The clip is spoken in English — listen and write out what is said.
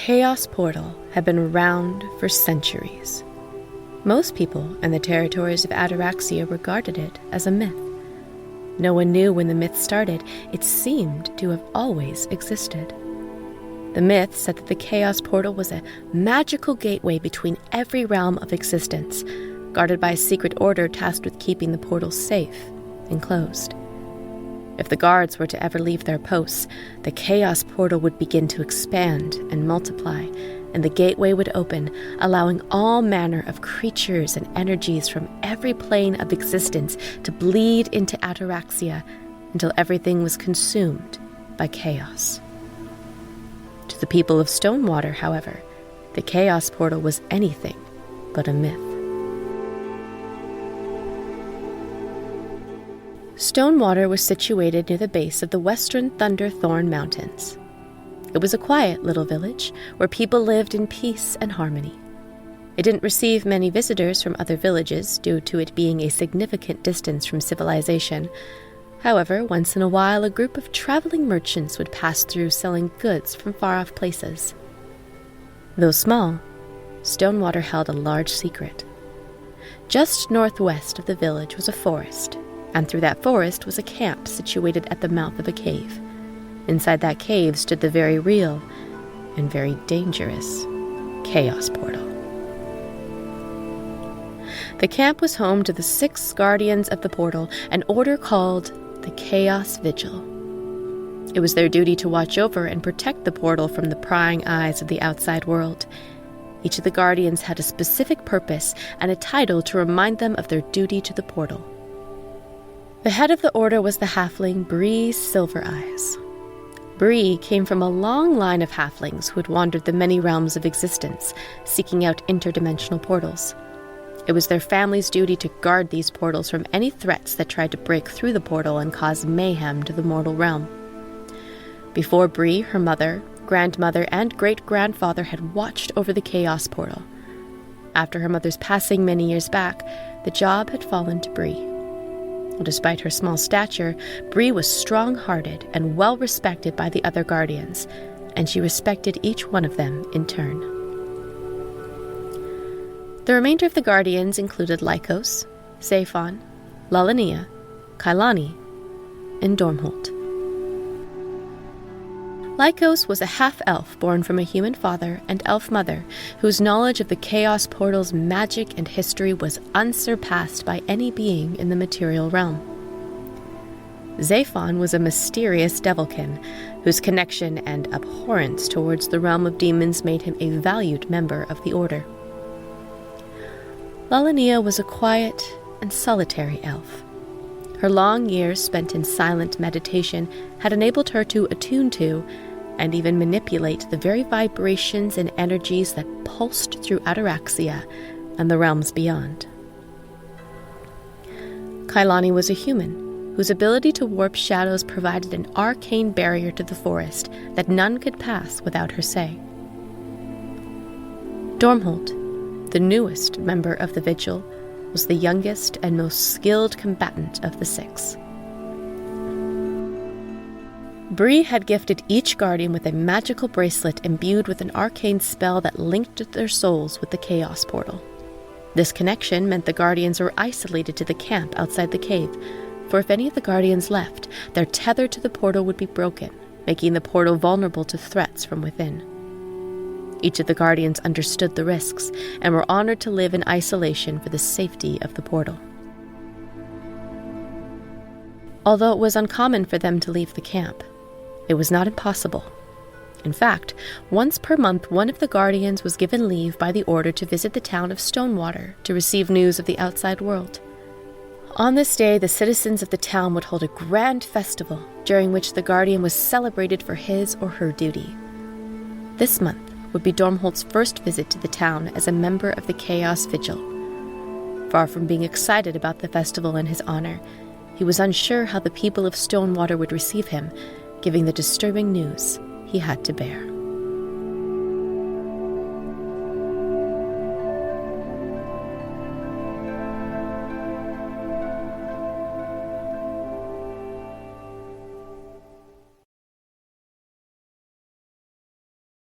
Chaos Portal had been around for centuries. Most people in the territories of Ataraxia regarded it as a myth. No one knew when the myth started. It seemed to have always existed. The myth said that the Chaos Portal was a magical gateway between every realm of existence, guarded by a secret order tasked with keeping the portal safe and closed. If the guards were to ever leave their posts, the Chaos Portal would begin to expand and multiply, and the gateway would open, allowing all manner of creatures and energies from every plane of existence to bleed into Ataraxia until everything was consumed by chaos. To the people of Stonewater, however, the Chaos Portal was anything but a myth. Stonewater was situated near the base of the Western Thunderthorn Mountains. It was a quiet little village where people lived in peace and harmony. It didn't receive many visitors from other villages due to it being a significant distance from civilization. However, once in a while, a group of traveling merchants would pass through selling goods from far-off places. Though small, Stonewater held a large secret. Just northwest of the village was a forest, and through that forest was a camp situated at the mouth of a cave. Inside that cave stood the very real and very dangerous Chaos Portal. The camp was home to the 6 guardians of the portal, an order called the Chaos Vigil. It was their duty to watch over and protect the portal from the prying eyes of the outside world. Each of the guardians had a specific purpose and a title to remind them of their duty to the portal. The head of the order was the halfling Bree Silvereyes. Bree came from a long line of halflings who had wandered the many realms of existence, seeking out interdimensional portals. It was their family's duty to guard these portals from any threats that tried to break through the portal and cause mayhem to the mortal realm. Before Bree, her mother, grandmother, and great-grandfather had watched over the Chaos Portal. After her mother's passing many years back, the job had fallen to Bree. Despite her small stature, Bree was strong-hearted and well-respected by the other guardians, and she respected each one of them in turn. The remainder of the guardians included Lycos, Zaphon, Lalania, Kailani, and Dormholt. Lycos was a half-elf born from a human father and elf mother whose knowledge of the Chaos Portal's magic and history was unsurpassed by any being in the material realm. Zaphon was a mysterious devilkin whose connection and abhorrence towards the realm of demons made him a valued member of the order. Lalania was a quiet and solitary elf. Her long years spent in silent meditation had enabled her to attune to and even manipulate the very vibrations and energies that pulsed through Ataraxia and the realms beyond. Kailani was a human whose ability to warp shadows provided an arcane barrier to the forest that none could pass without her say. Dormholt, the newest member of the Vigil, was the youngest and most skilled combatant of the 6. Bree had gifted each guardian with a magical bracelet imbued with an arcane spell that linked their souls with the Chaos Portal. This connection meant the guardians were isolated to the camp outside the cave, for if any of the guardians left, their tether to the portal would be broken, making the portal vulnerable to threats from within. Each of the guardians understood the risks and were honored to live in isolation for the safety of the portal. Although it was uncommon for them to leave the camp, it was not impossible. In fact, once per month, one of the guardians was given leave by the order to visit the town of Stonewater to receive news of the outside world. On this day, the citizens of the town would hold a grand festival, during which the guardian was celebrated for his or her duty. This month would be Dormholt's first visit to the town as a member of the Chaos Vigil. Far from being excited about the festival in his honor, he was unsure how the people of Stonewater would receive him, giving the disturbing news he had to bear.